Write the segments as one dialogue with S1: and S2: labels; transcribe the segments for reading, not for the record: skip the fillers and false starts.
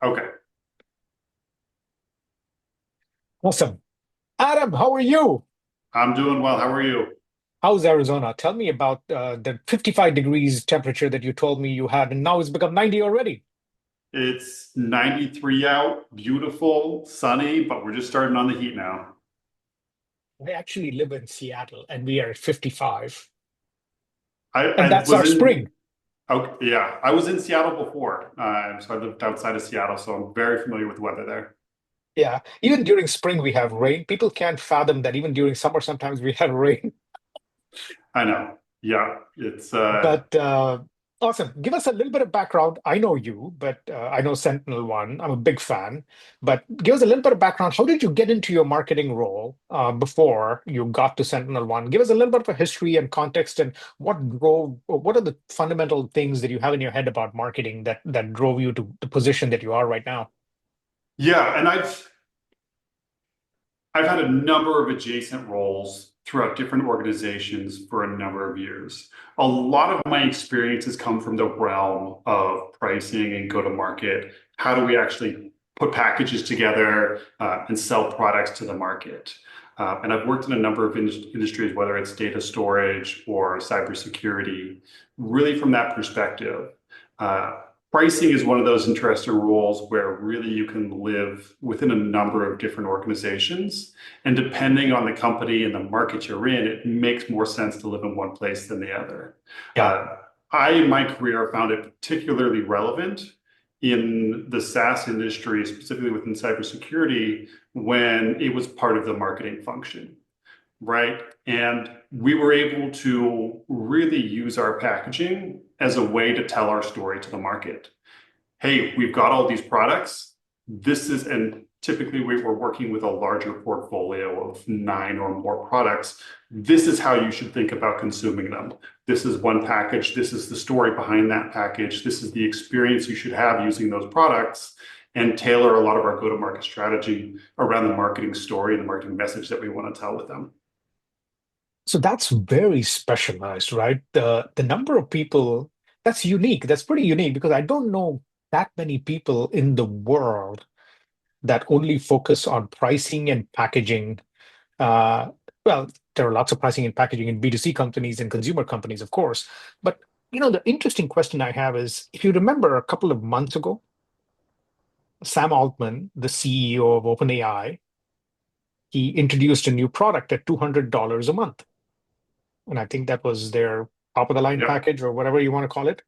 S1: Okay.
S2: Awesome. Adam, how are you?
S1: I'm doing well. How are you?
S2: How's Arizona? Tell me about the 55 degrees temperature that you told me you had, and now it's become 90 already.
S1: It's 93 out, beautiful, sunny, but we're just starting on the heat now.
S2: I actually live in Seattle, and we are at 55, and
S1: I
S2: that's
S1: was
S2: our
S1: in,
S2: spring.
S1: yeah, I was in Seattle before. So I lived outside of Seattle, so I'm very familiar with the weather there.
S2: Yeah, even during spring we have rain. People can't fathom that even during summer sometimes we have rain.
S1: I know. Yeah, it's
S2: But awesome. Give us a little bit of background. I know you, but I know Sentinel One. I'm a big fan. But give us a little bit of background. How did you get into your marketing role before you got to Sentinel One? Give us a little bit of a history and context, and what drove, or what are the fundamental things that you have in your head about marketing that drove you to the position that you are right now?
S1: yeah, and I've had a number of adjacent roles throughout different organizations for a number of years. A lot of my experiences come from the realm of pricing and go to market. How do we actually put packages together and sell products to the market? And I've worked in a number of industries, whether it's data storage or cybersecurity, really from that perspective. Uh, Pricing is one of those interesting roles where really you can live within a number of different organizations. And depending on the company and the market you're in, it makes more sense to live in one place than the other.
S2: Yeah.
S1: Uh, in my career, found it particularly relevant in the SaaS industry, specifically within cybersecurity, when it was part of the marketing function, right? And we were able to really use our packaging as a way to tell our story to the market. Hey, we've got all these products. And typically we were working with a larger portfolio of nine or more products. This is how you should think about consuming them. This is one package. This is the story behind that package. This is the experience you should have using those products, and tailor a lot of our go-to-market strategy around the marketing story and the marketing message that we want to tell with them.
S2: So that's very specialized, right? The number of people, that's unique. That's pretty unique because I don't know that many people in the world that only focus on pricing and packaging. Uh, well, there are lots of pricing and packaging in B2C companies and consumer companies, of course. But the interesting question I have is, if you remember a couple of months ago, Sam Altman, the CEO of OpenAI, he introduced a new product at $200 a month. And I think that was their top of the line
S1: Yep.
S2: package or whatever you want to call it.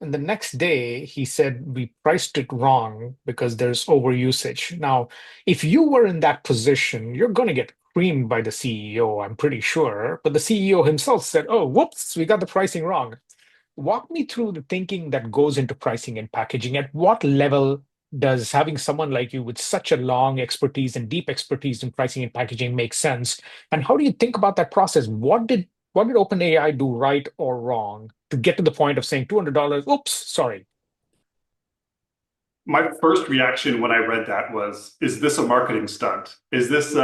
S2: And the next day, he said, we priced it wrong because there's overusage. Now, if you were in that position, you're going to get creamed by the CEO, I'm pretty sure. But the CEO himself said, oh, whoops, we got the pricing wrong. Walk me through the thinking that goes into pricing and packaging. At what level does having someone like you with such a long expertise and deep expertise in pricing and packaging make sense? And how do you think about that process? What did OpenAI do right or wrong to get to the point of saying $200? Oops, sorry.
S1: My first reaction when I read that was, is this a marketing stunt? Is this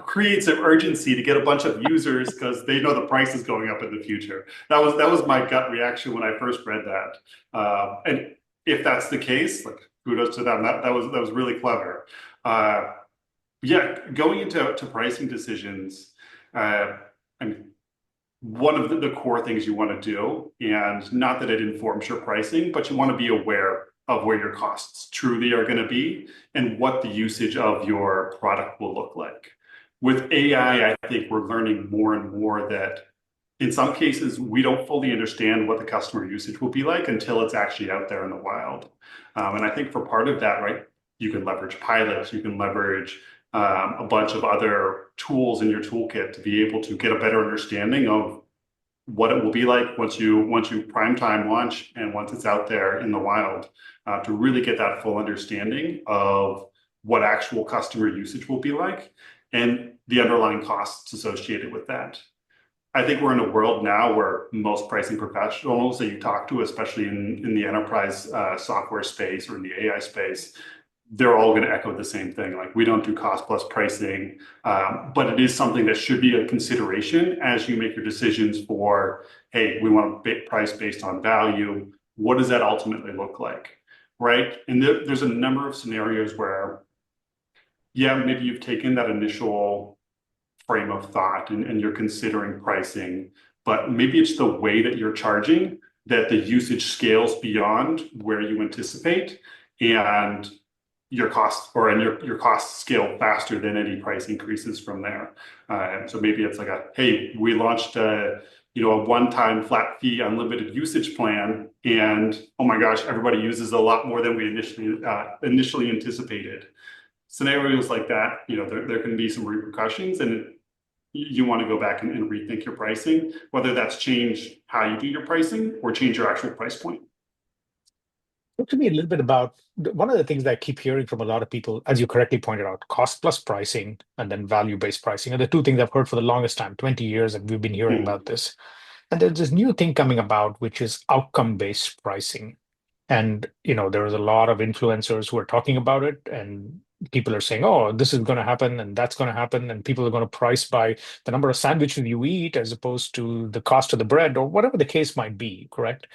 S1: create some urgency to get a bunch of users because they know the price is going up in the future? That was my gut reaction when I first read that. And if that's the case, like kudos to them. That was really clever. Uh, yeah, going into pricing decisions, I mean, one of the core things you want to do, and not that it informs your pricing, but you want to be aware of where your costs truly are going to be and what the usage of your product will look like. With AI, I think we're learning more and more that in some cases, we don't fully understand what the customer usage will be like until it's actually out there in the wild. And I think for part of that, right, you can leverage pilots, you can leverage a bunch of other tools in your toolkit to be able to get a better understanding of what it will be like once you prime time launch and once it's out there in the wild, to really get that full understanding of what actual customer usage will be like and the underlying costs associated with that. I think we're in a world now where most pricing professionals that you talk to, especially in the enterprise software space or in the AI space, they're all going to echo the same thing. Like, we don't do cost plus pricing, but it is something that should be a consideration as you make your decisions for, hey, we want to price based on value. What does that ultimately look like? right? And there's a number of scenarios where, yeah, maybe you've taken that initial frame of thought and you're considering pricing, but maybe it's the way that you're charging that the usage scales beyond where you anticipate, and your costs your costs scale faster than any price increases from there. So maybe it's like hey, we launched a one-time flat fee unlimited usage plan, and oh my gosh, everybody uses a lot more than we initially anticipated. Scenarios like that, there can be some repercussions, and you want to go back and rethink your pricing, whether that's change how you do your pricing or change your actual price point.
S2: Talk to me a little bit about one of the things that I keep hearing from a lot of people, as you correctly pointed out, cost plus pricing and then value-based pricing are the two things I've heard for the longest time, 20 years, and we've been hearing
S1: Hmm.
S2: about this. And there's this new thing coming about, which is outcome-based pricing. And there is a lot of influencers who are talking about it, and people are saying, "Oh, this is going to happen, and that's going to happen," and people are going to price by the number of sandwiches you eat as opposed to the cost of the bread, or whatever the case might be. Correct?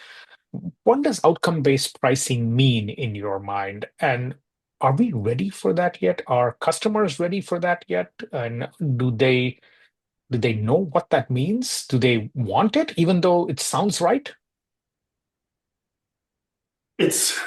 S2: What does outcome-based pricing mean in your mind? And are we ready for that yet? Are customers ready for that yet? And do they know what that means? Do they want it, even though it sounds right?
S1: It's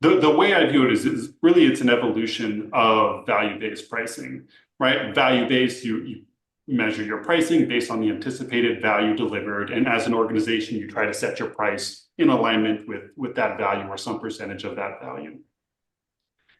S1: the way I view it is really it's an evolution of value-based pricing, right? Value-based, you measure your pricing based on the anticipated value delivered, and as an organization, you try to set your price in alignment with that value or some percentage of that value.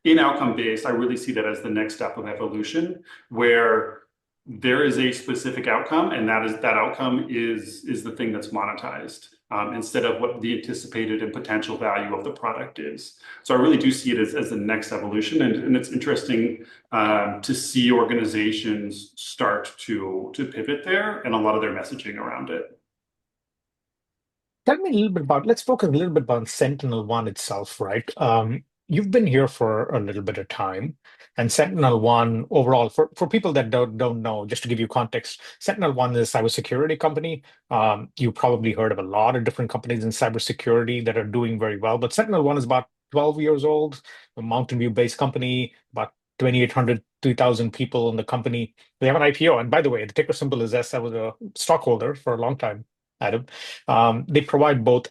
S1: In outcome-based, I really see that as the next step of evolution, where there is a specific outcome, and that outcome is the thing that's monetized, instead of what the anticipated and potential value of the product is. So I really do see it as the next evolution, and it's interesting to see organizations start to pivot there and a lot of their messaging around it.
S2: Tell me a little bit about, let's focus a little bit on Sentinel One itself, right? You've been here for a little bit of time, and Sentinel One overall, for people that don't know, just to give you context, Sentinel One is a cybersecurity company. You probably heard of a lot of different companies in cybersecurity that are doing very well, but Sentinel One is about 12 years old, a Mountain View-based company, about 2,800, 3,000 people in the company. They have an IPO, and by the way, the ticker symbol is S. I was a stockholder for a long time, Adam. They provide both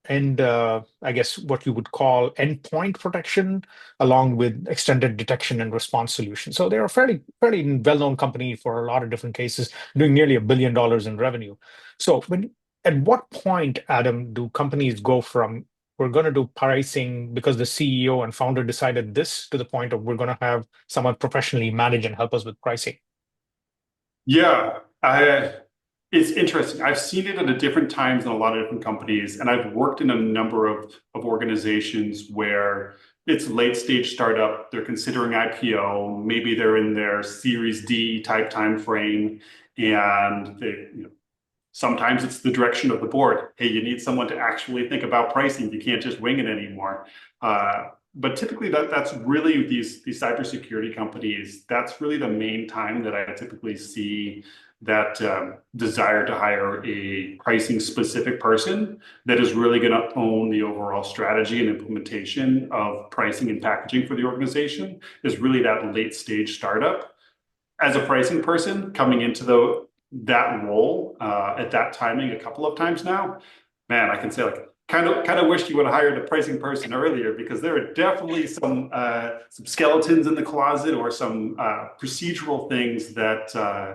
S2: I guess what you would call endpoint protection, along with extended detection and response solutions. So they're a fairly well-known company for a lot of different cases, doing nearly $1 billion in revenue. So at what point, Adam, do companies go from we're going to do pricing because the CEO and founder decided this to the point of we're going to have someone professionally manage and help us with pricing?
S1: Yeah, it's interesting. I've seen it at a different times in a lot of different companies, and I've worked in a number of organizations where it's late stage startup. They're considering IPO. Maybe they're in their Series D type time frame, and sometimes it's the direction of the board. Hey, you need someone to actually think about pricing. You can't just wing it anymore. But typically, that's really these cybersecurity companies. That's really the main time that I typically see that desire to hire a pricing specific person that is really going to own the overall strategy and implementation of pricing and packaging for the organization. Is really that late stage startup. As a pricing person coming into that role at that timing a couple of times now, man, I can say like kind of wish you would have hired a pricing person earlier, because there are definitely some skeletons in the closet or some procedural things that uh,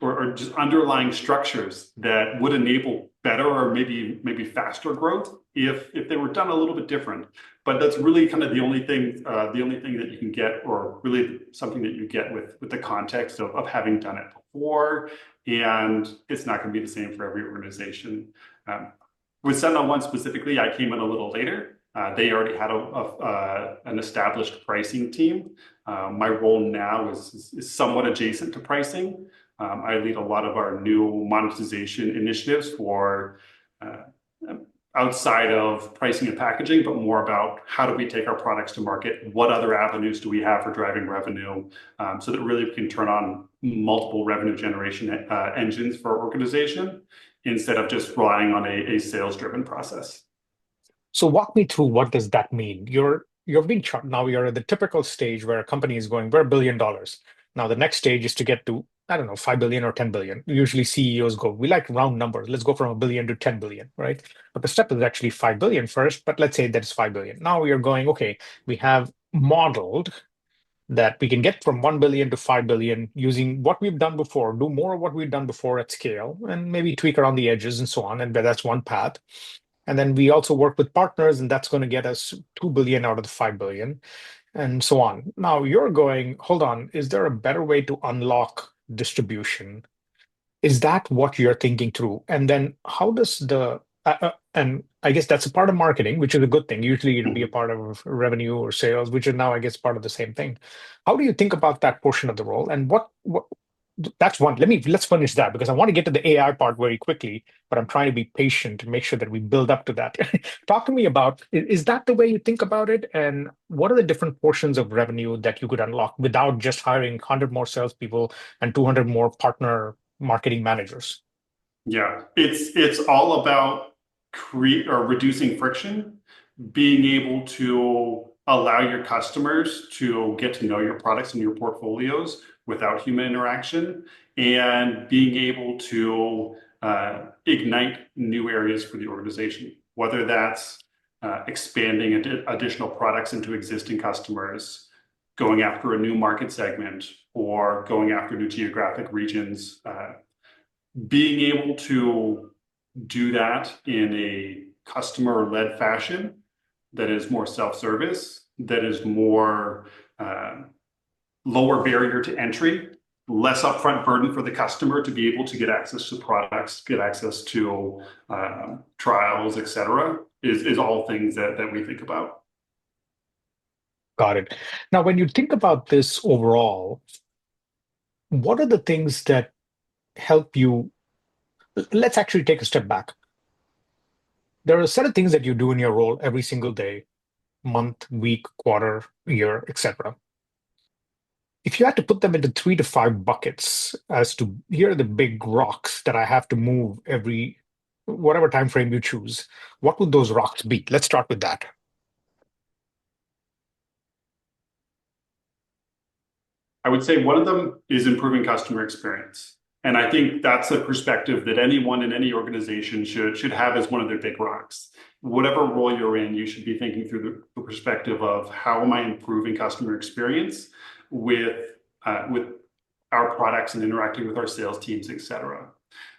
S1: or just underlying structures that would enable better or maybe faster growth if they were done a little bit different. But that's really kind of the only thing that you can get, or really something that you get with the context of having done it before. And it's not going to be the same for every organization. Um, with Sentinel One specifically, I came in a little later. They already had an established pricing team. My role now is somewhat adjacent to pricing. I lead a lot of our new monetization initiatives for outside of pricing and packaging, but more about how do we take our products to market? What other avenues do we have for driving revenue, so that really we can turn on multiple revenue generation engines for our organization instead of just relying on a sales-driven process.
S2: So walk me through what does that mean? You're being chart now. You're at the typical stage where a company is going, we're $1 billion. Now the next stage is to get to, I don't know, 5 billion or 10 billion. Usually CEOs go, we like round numbers. Let's go from a billion to 10 billion, right? But the step is actually 5 billion first, but let's say that is 5 billion. Now you're going, okay, we have modeled that we can get from 1 billion to 5 billion using what we've done before, do more of what we've done before at scale, and maybe tweak around the edges and so on. And that's one path. And then we also work with partners, and that's going to get us 2 billion out of the 5 billion, and so on. Now you're going, hold on, is there a better way to unlock distribution? Is that what you're thinking through? And then how does and I guess that's a part of marketing, which is a good thing. Usually it'll be a part of revenue or sales, which is now, I guess, part of the same thing. How do you think about that portion of the role? And what that's one. Let's finish that because I want to get to the AI part very quickly, but I'm trying to be patient to make sure that we build up to that. Talk to me about is that the way you think about it? And what are the different portions of revenue that you could unlock without just hiring 100 more salespeople and 200 more partner marketing managers?
S1: Yeah, it's all about create or reducing friction, being able to allow your customers to get to know your products and your portfolios without human interaction, and being able to ignite new areas for the organization, whether that's expanding additional products into existing customers, going after a new market segment, or going after new geographic regions. Being able to do that in a customer-led fashion that is more self-service, that is more lower barrier to entry, less upfront burden for the customer to be able to get access to products, get access to trials, et cetera, is all things that we think about.
S2: Got it. Now, when you think about this overall, what are the things that help you? Let's actually take a step back. There are a set of things that you do in your role every single day, month, week, quarter, year, etc. If you had to put them into 3 to 5 buckets as to here are the big rocks that I have to move every whatever time frame you choose, what would those rocks be? Let's start with that.
S1: I would say one of them is improving customer experience. And I think that's a perspective that anyone in any organization should have as one of their big rocks. Whatever role you're in, you should be thinking through the perspective of how am I improving customer experience with our products and interacting with our sales teams, et cetera.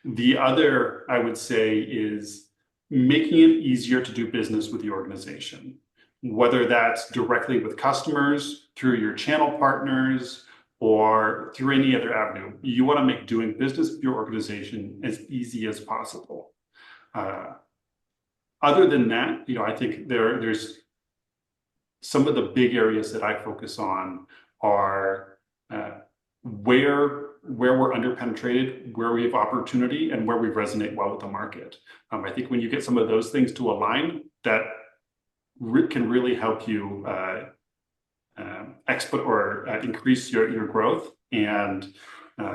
S1: The other, I would say, is making it easier to do business with the organization, whether that's directly with customers, through your channel partners, or through any other avenue. You want to make doing business with your organization as easy as possible. Uh, Other than that, I think there's some of the big areas that I focus on are where we're underpenetrated, where we have opportunity, and where we resonate well with the market. I think when you get some of those things to align, that can really help you export or increase your growth and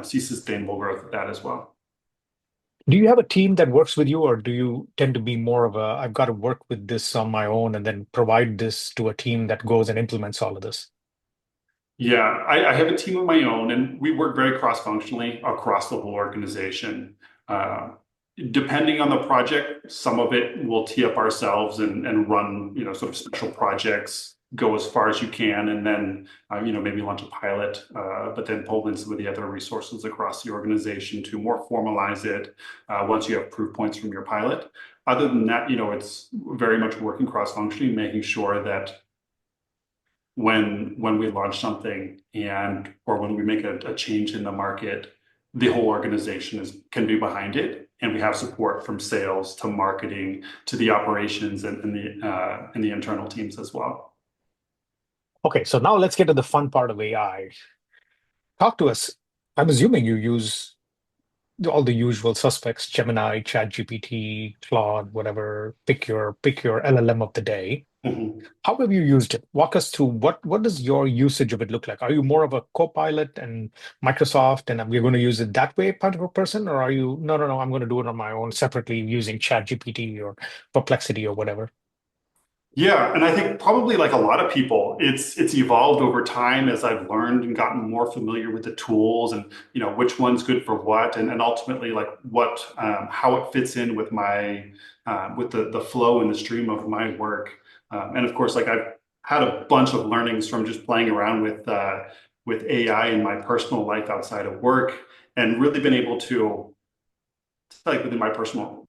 S1: see sustainable growth with that as well.
S2: Do you have a team that works with you, or do you tend to be more of a, I've got to work with this on my own and then provide this to a team that goes and implements all of this?
S1: Yeah, I have a team of my own, and we work very cross-functionally across the whole organization. Uh, Depending on the project, some of it we'll tee up ourselves and run, sort of special projects, go as far as you can, and then, maybe launch a pilot, but then pull in some of the other resources across the organization to more formalize it once you have proof points from your pilot. Other than that, it's very much working cross-functionally, making sure that when we launch something and or when we make a change in the market, the whole organization can be behind it, and we have support from sales to marketing to the operations and the internal teams as well.
S2: Okay, so now let's get to the fun part of AI. Talk to us. I'm assuming you use all the usual suspects, Gemini, ChatGPT, Claude, whatever, pick your LLM of the day.
S1: Mhm.
S2: How have you used it? Walk us through what does your usage of it look like? Are you more of a co-pilot and Microsoft and we're going to use it that way part of a person, or are you no, I'm going to do it on my own separately using ChatGPT or Perplexity or whatever?
S1: Yeah, and I think probably like a lot of people, it's evolved over time as I've learned and gotten more familiar with the tools and which one's good for what and ultimately like what how it fits in with my with the flow and the stream of my work. And of course, like I've had a bunch of learnings from just playing around with AI in my personal life outside of work and really been able to like within my personal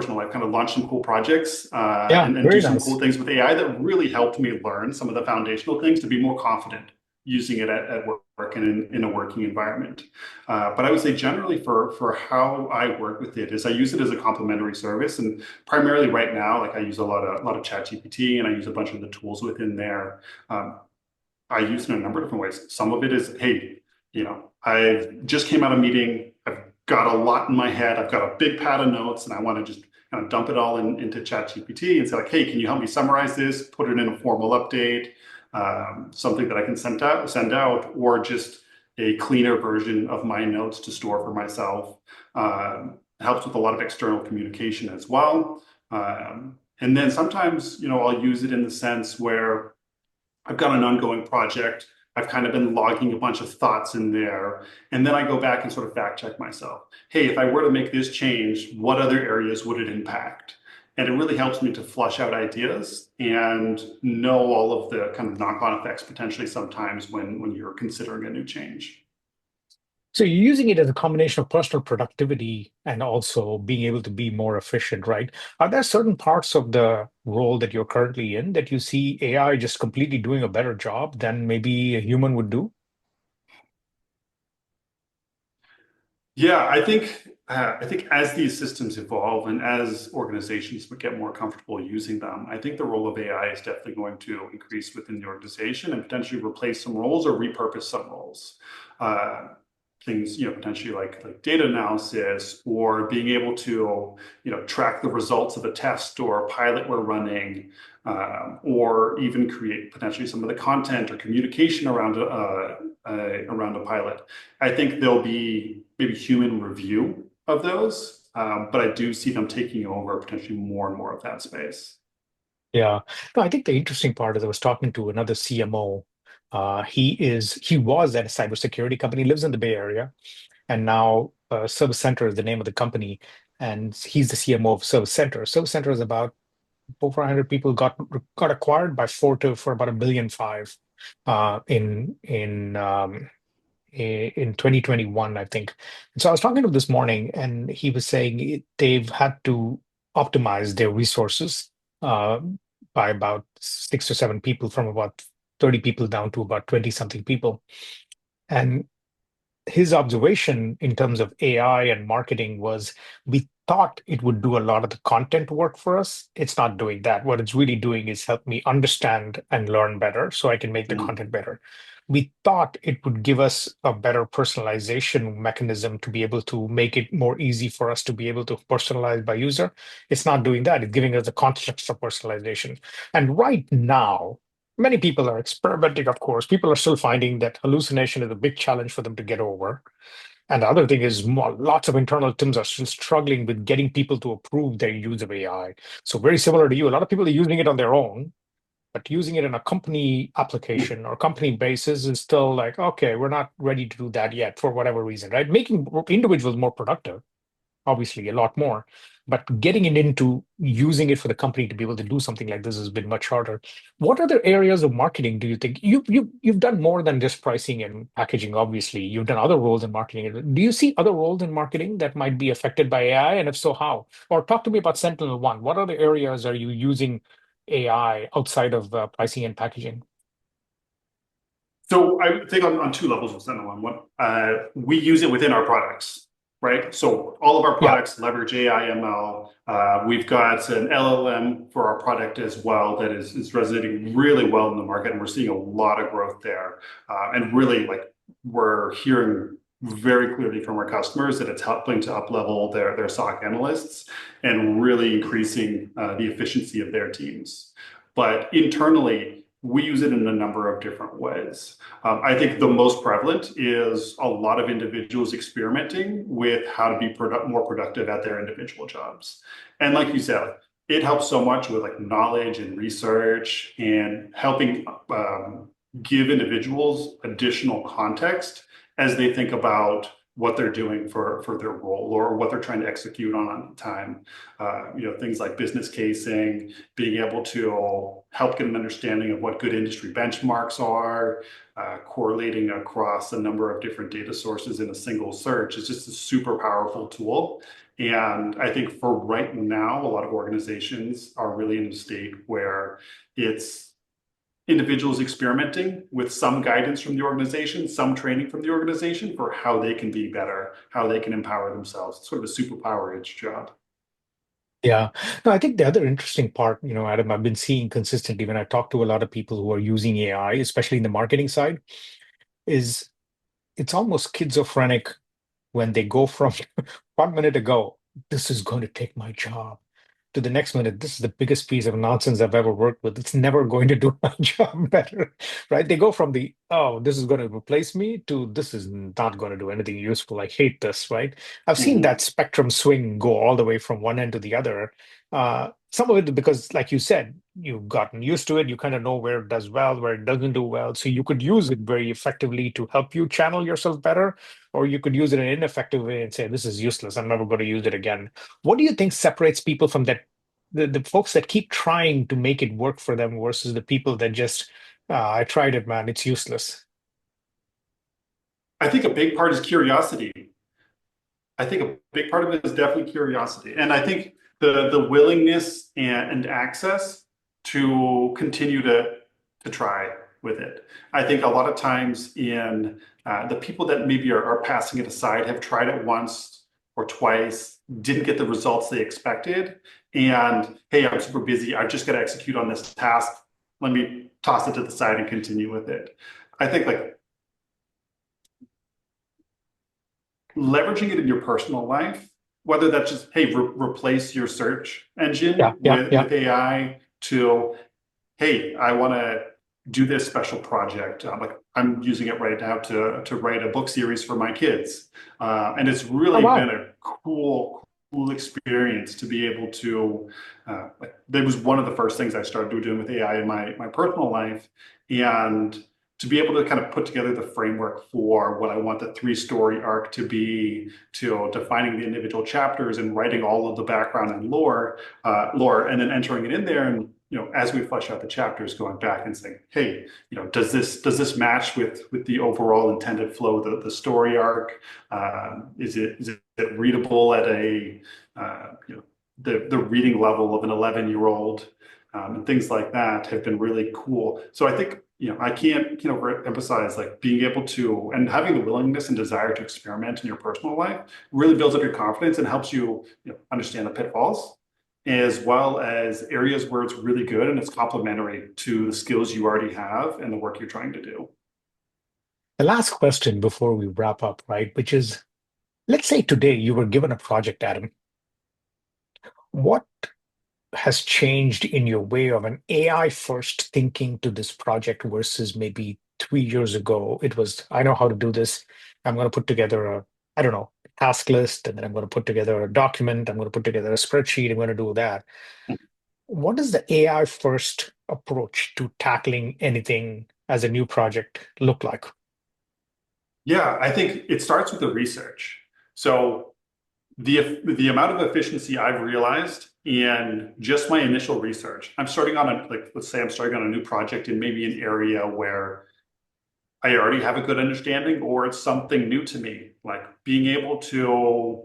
S1: life, kind of launch some cool projects
S2: Yeah,
S1: and do
S2: very
S1: some cool
S2: nice.
S1: things with AI that really helped me learn some of the foundational things to be more confident using it at work and in a working environment. But I would say generally for how I work with it is I use it as a complementary service, and primarily right now, like I use a lot of ChatGPT and I use a bunch of the tools within there. Um, I use it in a number of different ways. Some of it is, hey, I just came out of a meeting. I've got a lot in my head. I've got a big pad of notes, and I want to just kind of dump it all into ChatGPT and say, like, hey, can you help me summarize this? Put it in a formal update, something that I can send out, or just a cleaner version of my notes to store for myself. Helps with a lot of external communication as well. And then sometimes, I'll use it in the sense where I've got an ongoing project. I've kind of been logging a bunch of thoughts in there. And then I go back and sort of fact check myself. Hey, if I were to make this change, what other areas would it impact? And it really helps me to flush out ideas and know all of the kind of knock-on effects potentially sometimes when you're considering a new change.
S2: So you're using it as a combination of personal productivity and also being able to be more efficient, right? Are there certain parts of the role that you're currently in that you see AI just completely doing a better job than maybe a human would do?
S1: Yeah, I think as these systems evolve and as organizations get more comfortable using them, I think the role of AI is definitely going to increase within the organization and potentially replace some roles or repurpose some roles. Uh, Things, potentially like data analysis or being able to, track the results of a test or a pilot we're running, or even create potentially some of the content or communication around a pilot. I think there'll be maybe human review of those, but I do see them taking over potentially more and more of that space.
S2: Yeah. No, I think the interesting part is I was talking to another CMO. He was at a cybersecurity company, lives in the Bay Area, and now Service Center is the name of the company, and he's the CMO of Service Center. Service Center is about over 100 people got acquired by Fortive for about a billion five in 2021, I think. And so I was talking to him this morning, and he was saying they've had to optimize their resources uh, by about 6 or 7 people from about 30 people down to about 20 something people. And his observation in terms of AI and marketing was we thought it would do a lot of the content work for us. It's not doing that. What it's really doing is help me understand and learn better so I can make the
S1: Mm.
S2: content better. We thought it would give us a better personalization mechanism to be able to make it more easy for us to be able to personalize by user. It's not doing that. It's giving us the context of personalization. And right now, many people are experimenting, of course. People are still finding that hallucination is a big challenge for them to get over. And the other thing is lots of internal teams are still struggling with getting people to approve their use of AI. So very similar to you, a lot of people are using it on their own, but using it in a company application or company basis is still like, okay, we're not ready to do that yet for whatever reason, right? Making individuals more productive obviously a lot more. But getting it into using it for the company to be able to do something like this has been much harder. What other areas of marketing do you think you've done more than just pricing and packaging? Obviously, you've done other roles in marketing. Do you see other roles in marketing that might be affected by AI? And if so, how? Or talk to me about Sentinel One. What other areas are you using AI outside of pricing and packaging?
S1: So I think on two levels with Sentinel on one, we use it within our products, right? So all of our
S2: Yeah.
S1: products leverage AI ML. We've got an LLM for our product as well that is resonating really well in the market, and we're seeing a lot of growth there. And really, like we're hearing very clearly from our customers that it's helping to up-level their SOC analysts and really increasing the efficiency of their teams. But internally, we use it in a number of different ways. I think the most prevalent is a lot of individuals experimenting with how to be more productive at their individual jobs. And like you said, it helps so much with like knowledge and research and helping give individuals additional context as they think about what they're doing for their role or what they're trying to execute on time. Things like business casing, being able to help get an understanding of what good industry benchmarks are, correlating across a number of different data sources in a single search is just a super powerful tool. And I think for right now, a lot of organizations are really in a state where it's individuals experimenting with some guidance from the organization, some training from the organization for how they can be better, how they can empower themselves. It's sort of a superpower edge job.
S2: Yeah. No, I think the other interesting part, Adam, I've been seeing consistently when I talk to a lot of people who are using AI, especially in the marketing side, is it's almost schizophrenic when they go from 1 minute ago, this is going to take my job, to the next minute, this is the biggest piece of nonsense I've ever worked with. It's never going to do my job better, right? They go from the, oh, this is going to replace me to this is not going to do anything useful. I hate this, right? I've seen that
S1: Mhm.
S2: spectrum swing go all the way from one end to the other. Some of it because, like you said, you've gotten used to it. You kind of know where it does well, where it doesn't do well. So you could use it very effectively to help you channel yourself better, or you could use it in an ineffective way and say, this is useless. I'm never going to use it again. What do you think separates people from the folks that keep trying to make it work for them versus the people that just, I tried it, man, it's useless.
S1: I think a big part is curiosity. I think a big part of it is definitely curiosity. And I think the willingness and access to continue to try with it. I think a lot of times in the people that maybe are passing it aside have tried it once or twice, didn't get the results they expected. And hey, I'm super busy. I've just got to execute on this task. Let me toss it to the side and continue with it. I think like leveraging it in your personal life, whether that's just, hey, replace your search
S2: Yeah,
S1: engine
S2: yeah, yeah.
S1: with AI to, hey, I want to do this special project. Like I'm using it right now to write a book series for my kids. And it's
S2: Oh,
S1: really been
S2: wow.
S1: a cool experience to be able to, like, that was one of the first things I started doing with AI in my personal life. And to be able to kind of put together the framework for what I want the three-story arc to be, to defining the individual chapters and writing all of the background and lore, and then entering it in there. And as we flesh out the chapters, going back and saying, hey, does this match with the overall intended flow of the story arc? Is it readable at a the reading level of an 11-year-old? And things like that have been really cool. So I think, I can't, emphasize like being able to and having the willingness and desire to experiment in your personal life really builds up your confidence and helps you, understand the pitfalls, as well as areas where it's really good and it's complementary to the skills you already have and the work you're trying to do.
S2: The last question before we wrap up, right? Which is, let's say today you were given a project, Adam. What has changed in your way of an AI first thinking to this project versus maybe 3 years ago? It was, I know how to do this. I'm going to put together I don't know, task list, and then I'm going to put together a document. I'm going to put together a spreadsheet. I'm going to do that. What does the AI first approach to tackling anything as a new project look like?
S1: Yeah, I think it starts with the research. So the amount of efficiency I've realized in just my initial research, I'm starting on a like let's say I'm starting on a new project in maybe an area where I already have a good understanding or it's something new to me, like being able to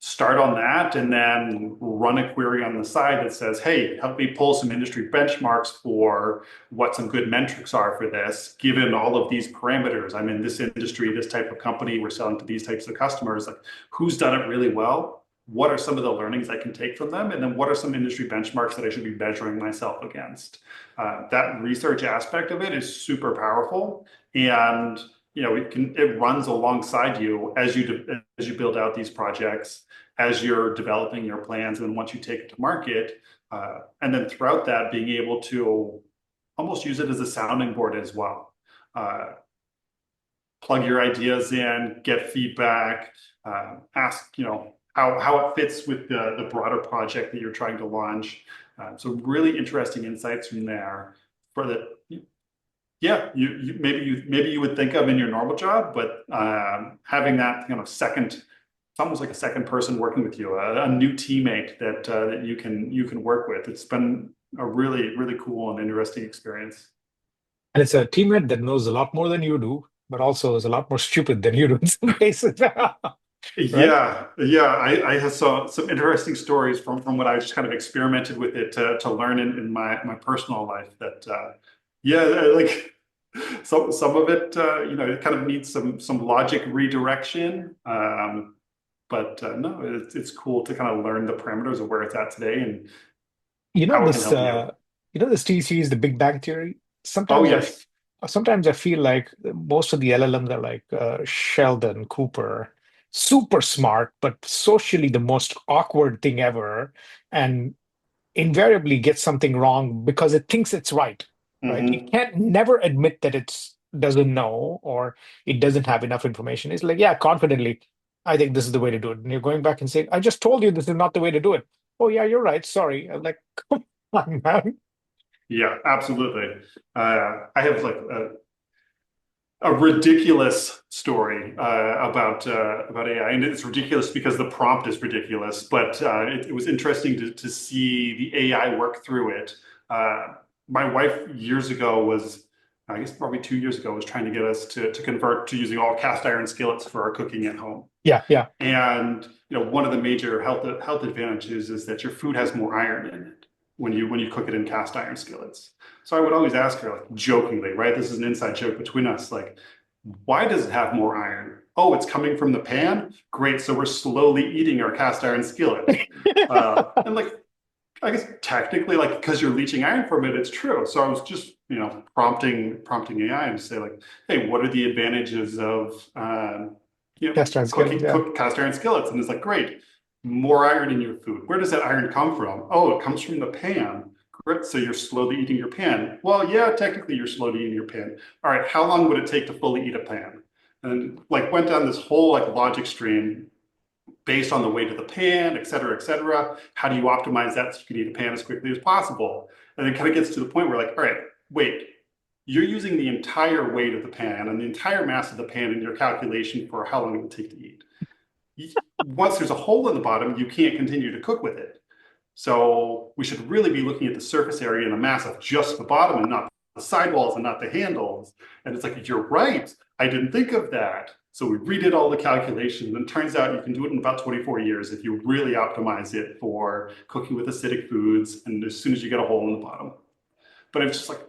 S1: start on that and then run a query on the side that says, hey, help me pull some industry benchmarks for what some good metrics are for this, given all of these parameters. I'm in this industry, this type of company, we're selling to these types of customers. Like, who's done it really well? What are some of the learnings I can take from them? And then what are some industry benchmarks that I should be measuring myself against? That research aspect of it is super powerful. And it runs alongside you as you build out these projects, as you're developing your plans, and then once you take it to market, and then throughout that, being able to almost use it as a sounding board as well. Uh, Plug your ideas in, get feedback, ask how it fits with the broader project that you're trying to launch. So really interesting insights from there for the yeah, maybe you would think of in your normal job, but having that kind of second, it's almost like a second person working with you, a new teammate that you can work with. It's been a really cool and interesting experience.
S2: And it's a teammate that knows a lot more than you do, but also is a lot more stupid than you do in some cases, right?
S1: I have some interesting stories from what I just kind of experimented with it to learn in my personal life that like some of it it kind of needs some logic redirection. But no, it's cool to kind of learn the parameters of where it's at today and
S2: You know
S1: how it can
S2: this
S1: help you.
S2: this TV series, The Big Bang Theory.
S1: Oh
S2: Sometimes
S1: yes.
S2: sometimes I feel like most of the LLMs are like Sheldon Cooper, super smart, but socially the most awkward thing ever, and invariably gets something wrong because it thinks it's right, right? It
S1: Hmm.
S2: can't never admit that it's doesn't know or it doesn't have enough information. It's like, yeah, confidently, I think this is the way to do it. And you're going back and saying, I just told you this is not the way to do it. Oh yeah, you're right. Sorry. I'm like, come on, man.
S1: Yeah, absolutely. I have like a ridiculous story about AI, and it's ridiculous because the prompt is ridiculous. But it was interesting to see the AI work through it. My wife years ago was, I guess probably 2 years ago, was trying to get us to convert to using all cast iron skillets for our cooking at home.
S2: Yeah, yeah.
S1: And one of the major health advantages is that your food has more iron in it when you cook it in cast iron skillets. So I would always ask her, like jokingly, right? This is an inside joke between us, like, why does it have more iron? Oh, it's coming from the pan? Great. So we're slowly eating our cast iron skillet. And like, I guess technically, like, because you're leaching iron from it, it's true. So I was just, prompting AI and say, like, hey, what are the advantages of,
S2: Cast iron skillet.
S1: cooking
S2: Yeah.
S1: cook cast iron skillets? And it's like, great, more iron in your food. Where does that iron come from? Oh, it comes from the pan. Great. So you're slowly eating your pan. Well, yeah, technically you're slowly eating your pan. All right, how long would it take to fully eat a pan? And like went down this whole like logic stream based on the weight of the pan, et cetera, et cetera. How do you optimize that so you can eat a pan as quickly as possible? And it kind of gets to the point where like, all right, wait, you're using the entire weight of the pan and the entire mass of the pan in your calculation for how long it will take to eat. Once there's a hole in the bottom, you can't continue to cook with it. So we should really be looking at the surface area and the mass of just the bottom and not the sidewalls and not the handles. And it's like, you're right. I didn't think of that. So we redid all the calculations, and it turns out you can do it in about 24 years if you really optimize it for cooking with acidic foods and as soon as you get a hole in the bottom. But it's just like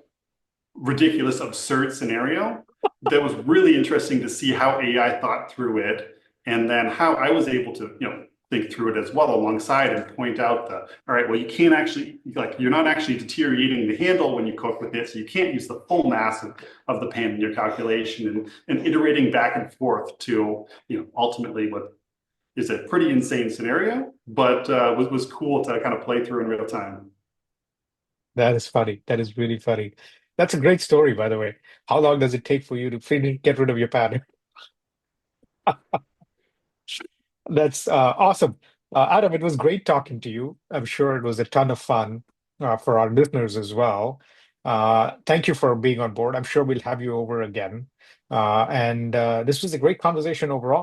S1: ridiculous, absurd scenario that was really interesting to see how AI thought through it and then how I was able to, think through it as well alongside and point out the, all right, well, you can't actually, like, you're not actually deteriorating the handle when you cook with it. So you can't use the full mass of the pan in your calculation and iterating back and forth to, ultimately what is a pretty insane scenario, but was cool to kind of play through in real time.
S2: That is funny. That is really funny. That's a great story, by the way. How long does it take for you to finish, get rid of your pattern? That's awesome. Adam, it was great talking to you. I'm sure it was a ton of fun for our listeners as well. Thank you for being on board. I'm sure we'll have you over again. And this was a great conversation overall.